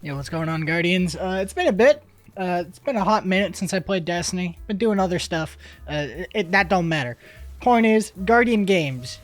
Yo, what's going on, Guardians? It's been a bit. It's been a hot minute since I played Destiny. Been doing other stuff. That don't matter. Point is, Guardian Games.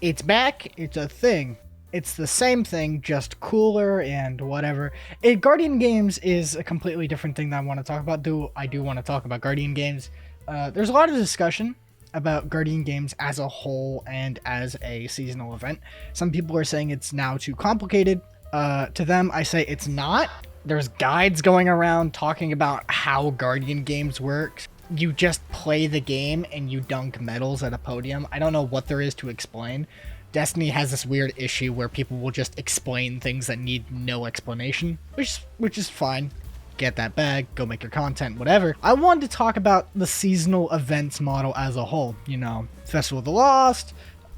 It's back. It's a thing. It's the same thing, just cooler and whatever. Guardian Games is a completely different thing that I want to talk about. I do want to talk about Guardian Games. There's a lot of discussion about Guardian Games as a whole and as a seasonal event. Some people are saying it's now too complicated. To them, I say it's not. There's guides going around talking about how Guardian Games works. You just play the game and you dunk medals at a podium. I don't know what there is to explain. Destiny has this weird issue where people will just explain things that need no explanation, which is fine. Get that bag, go make your content, whatever. I wanted to talk about the seasonal events model as a whole. You know, Festival of the Lost,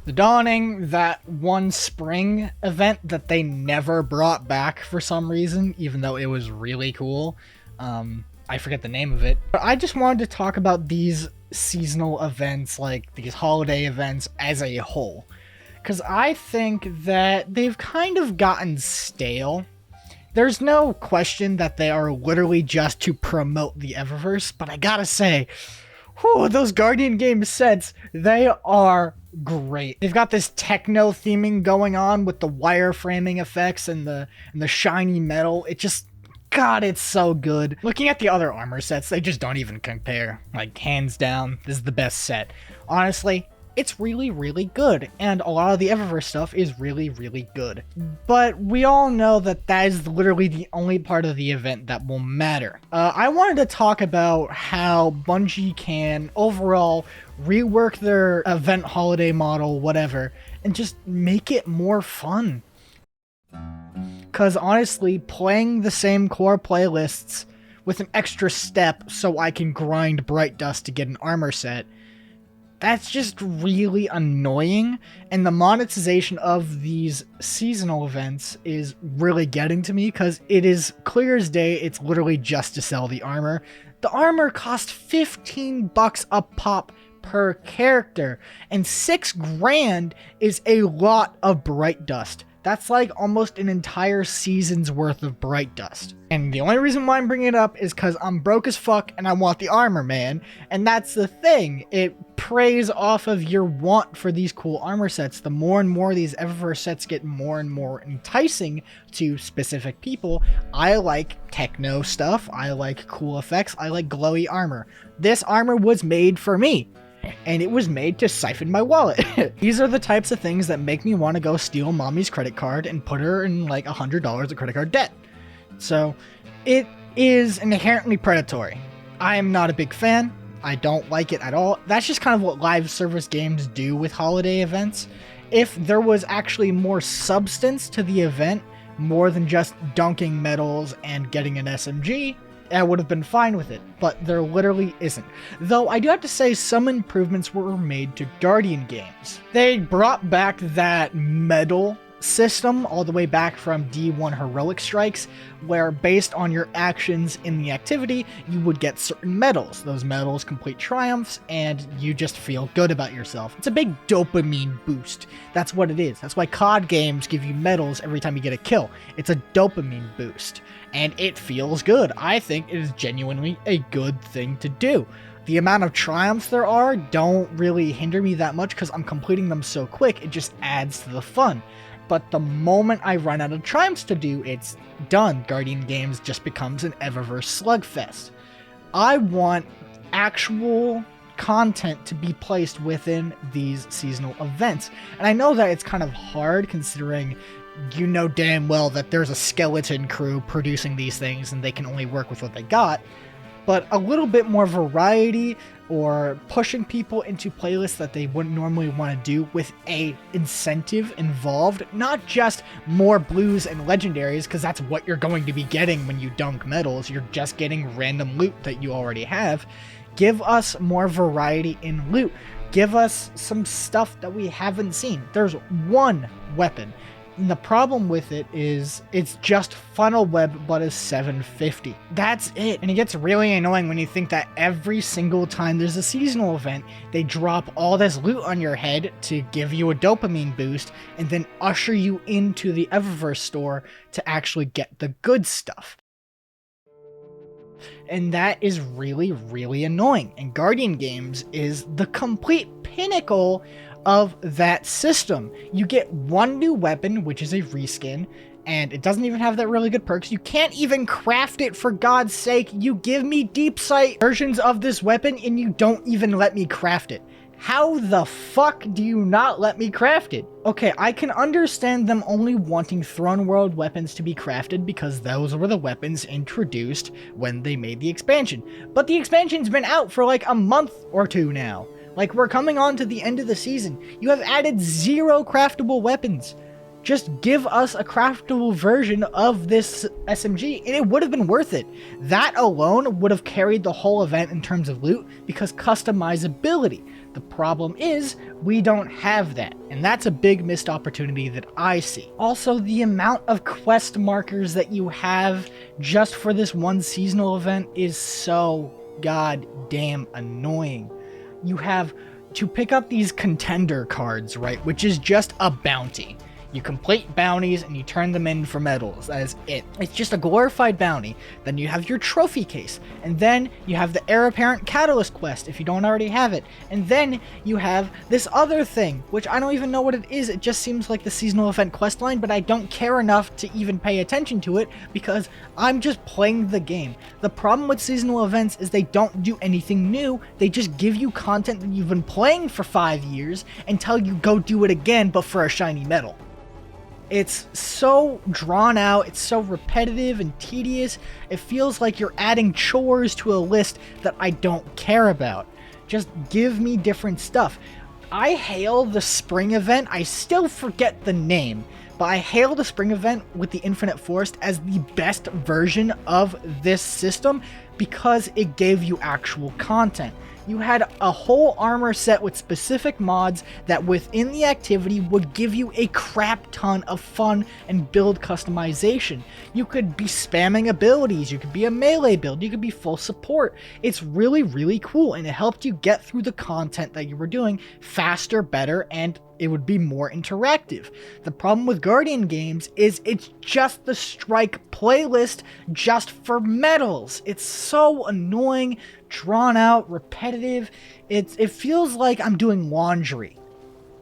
the Dawning, that one spring event that they never brought back for some reason, even though it was really cool. I forget the name of it. But I just wanted to talk about these seasonal events, like these holiday events as a whole. Because I think that they've kind of gotten stale. There's no question that they are literally just to promote the Eververse, but I gotta say, whew, those Guardian Games sets, they are great. They've got this techno theming going on with the wireframing effects and the shiny metal. It just, God, it's so good. Looking at the other armor sets, they just don't even compare. Like, hands down, this is the best set. Honestly, it's really, really good, and a lot of the Eververse stuff is really, really good. But we all know that that is literally the only part of the event that will matter. I wanted to talk about how Bungie can overall rework their event holiday model, whatever, and just make it more fun. Because honestly, playing the same core playlists with an extra step so I can grind Bright Dust to get an armor set, that's just really annoying, and the monetization of these seasonal events is really getting to me because it is clear as day it's literally just to sell the armor. The armor costs $15 a pop per character, and $6,000 is a lot of Bright Dust. That's like almost an entire season's worth of Bright Dust. And the only reason why I'm bringing it up is because I'm broke as fuck and I want the armor, man. And that's the thing. It preys off of your want for these cool armor sets. The more and more these Eververse sets get more and more enticing to specific people. I like techno stuff. I like cool effects. I like glowy armor. This armor was made for me. And it was made to siphon my wallet. These are the types of things that make me want to go steal mommy's credit card and put her in like $100 of credit card debt. So it is inherently predatory. I am not a big fan. I don't like it at all. That's just kind of what live service games do with holiday events. If there was actually more substance to the event, more than just dunking medals and getting an SMG, I would have been fine with it, but there literally isn't. Though I do have to say some improvements were made to Guardian Games. They brought back that medal system all the way back from D1 Heroic Strikes, where based on your actions in the activity, you would get certain medals. Those medals complete triumphs, and you just feel good about yourself. It's a big dopamine boost. That's what it is. That's why COD games give you medals every time you get a kill. It's a dopamine boost, and it feels good. I think it is genuinely a good thing to do. The amount of triumphs there are don't really hinder me that much because I'm completing them so quick, it just adds to the fun. But the moment I run out of triumphs to do, it's done. Guardian Games just becomes an Eververse slugfest. I want actual content to be placed within these seasonal events. And I know that it's kind of hard considering you know damn well that there's a skeleton crew producing these things and they can only work with what they got. But a little bit more variety or pushing people into playlists that they wouldn't normally want to do with a incentive involved, not just more blues and legendaries, because that's what you're going to be getting when you dunk medals. You're just getting random loot that you already have. Give us more variety in loot. Give us some stuff that we haven't seen. There's one weapon And the problem with it is it's just funnel web but a 750. That's it. And it gets really annoying when you think that every single time there's a seasonal event, they drop all this loot on your head to give you a dopamine boost and then usher you into the Eververse store to actually get the good stuff. And that is really, really annoying. And Guardian Games is the complete pinnacle of that system. You get one new weapon, which is a reskin, and it doesn't even have that really good perks. You can't even craft it, for God's sake. You give me deep sight versions of this weapon and you don't even let me craft it. How the fuck do you not let me craft it? Okay, I can understand them only wanting Throne World weapons to be crafted because those were the weapons introduced when they made the expansion. But the expansion's been out for like a month or two now. Like, we're coming on to the end of the season. You have added 0 craftable weapons. Just give us a craftable version of this SMG and it would have been worth it. That alone would have carried the whole event in terms of loot because customizability. The problem is we don't have that, and that's a big missed opportunity that I see. Also, the amount of quest markers that you have just for this one seasonal event is so goddamn annoying. You have to pick up these contender cards, right, which is just a bounty. You complete bounties and you turn them in for medals. That is it. It's just a glorified bounty. Then you have your trophy case. And then you have the Heir Apparent Catalyst quest if you don't already have it. And then you have this other thing, which I don't even know what it is. It just seems like the seasonal event quest line, but I don't care enough to even pay attention to it because I'm just playing the game. The problem with seasonal events is they don't do anything new. They just give you content that you've been playing for 5 years and tell you go do it again, but for a shiny medal. It's so drawn out, it's so repetitive and tedious, it feels like you're adding chores to a list that I don't care about. Just give me different stuff. I hail the spring event, I still forget the name, but I hail the spring event with the Infinite Forest as the best version of this system because it gave you actual content. You had a whole armor set with specific mods that within the activity would give you a crap ton of fun and build customization. You could be spamming abilities, you could be a melee build, you could be full support. It's really, really cool, and it helped you get through the content that you were doing faster, better, and it would be more interactive. The problem with Guardian Games is it's just the Strike playlist just for medals. It's so annoying, drawn out, repetitive. It feels like I'm doing laundry.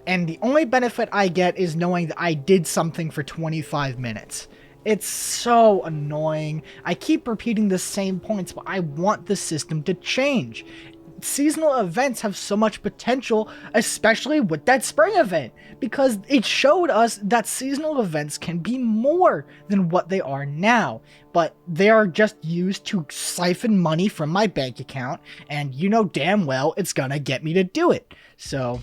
And the only benefit I get is knowing that I did something for 25 minutes. It's so annoying. I keep repeating the same points, but I want the system to change. Seasonal events have so much potential, especially with that spring event, because it showed us that seasonal events can be more than what they are now, but they are just used to siphon money from my bank account, and you know damn well it's gonna get me to do it. So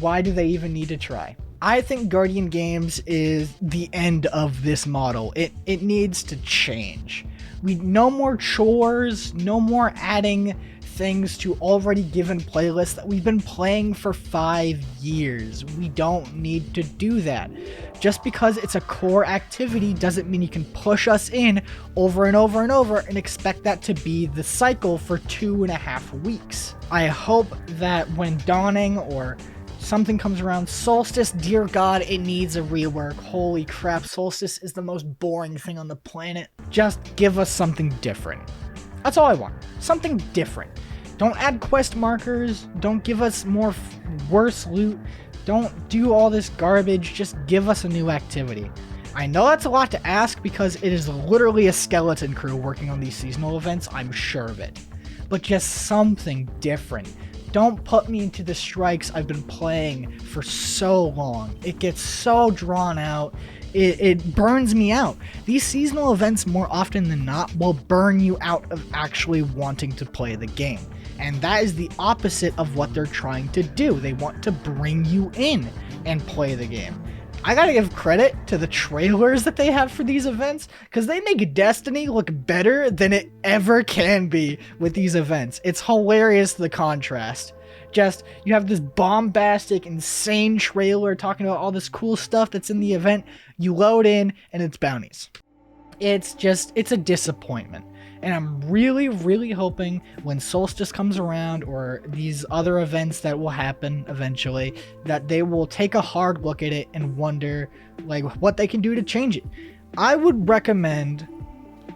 why do they even need to try? I think Guardian Games is the end of this model. It needs to change. No more chores, no more adding things to already given playlists that we've been playing for 5 years. We don't need to do that. Just because it's a core activity doesn't mean you can push us in over and over and over and expect that to be the cycle for 2.5 weeks. I hope that when Dawning or something comes around, Solstice, dear God, it needs a rework. Holy crap, Solstice is the most boring thing on the planet. Just give us something different. That's all I want. Something different. Don't add quest markers. Don't give us more worse loot. Don't do all this garbage. Just give us a new activity. I know that's a lot to ask because it is literally a skeleton crew working on these seasonal events. I'm sure of it. But just something different. Don't put me into the strikes I've been playing for so long. It gets so drawn out. It burns me out. These seasonal events, more often than not, will burn you out of actually wanting to play the game. And that is the opposite of what they're trying to do. They want to bring you in and play the game. I gotta give credit to the trailers that they have for these events, because they make Destiny look better than it ever can be with these events. It's hilarious, the contrast. Just, you have this bombastic, insane trailer talking about all this cool stuff that's in the event. You load in, and it's bounties. It's a disappointment. And I'm really, really hoping when Solstice comes around, or these other events that will happen eventually, that they will take a hard look at it and wonder, like, what they can do to change it. I would recommend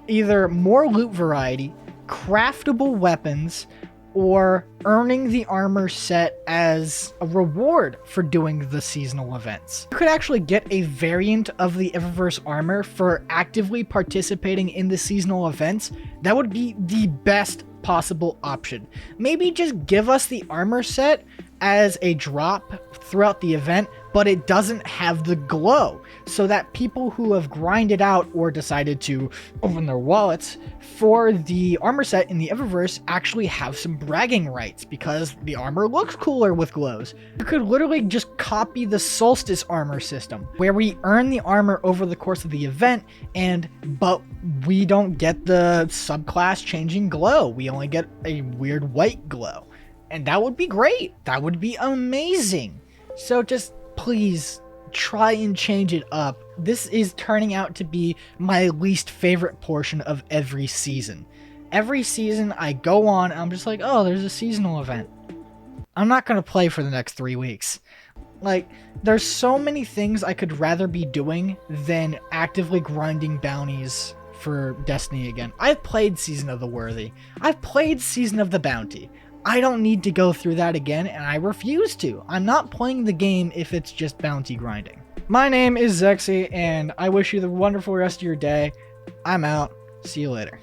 either more loot variety, craftable weapons, or earning the armor set as a reward for doing the seasonal events. You could actually get a variant of the Eververse armor for actively participating in the seasonal events. That would be the best possible option. Maybe just give us the armor set as a drop throughout the event, but it doesn't have the glow, so that people who have grinded out or decided to open their wallets for the armor set in the Eververse actually have some bragging rights, because the armor looks cooler with glows. You could literally just copy the Solstice armor system, where we earn the armor over the course of the event, but we don't get the subclass changing glow. We only get a weird white glow. And that would be great. That would be amazing. So just please try and change it up. This is turning out to be my least favorite portion of every season. Every season I go on, I'm just like, oh, there's a seasonal event. I'm not going to play for the next 3 weeks. Like, there's so many things I could rather be doing than actively grinding bounties for Destiny again. I've played Season of the Worthy. I've played Season of the Bounty. I don't need to go through that again, and I refuse to. I'm not playing the game if it's just bounty grinding. My name is Zexy, and I wish you the wonderful rest of your day. I'm out. See you later.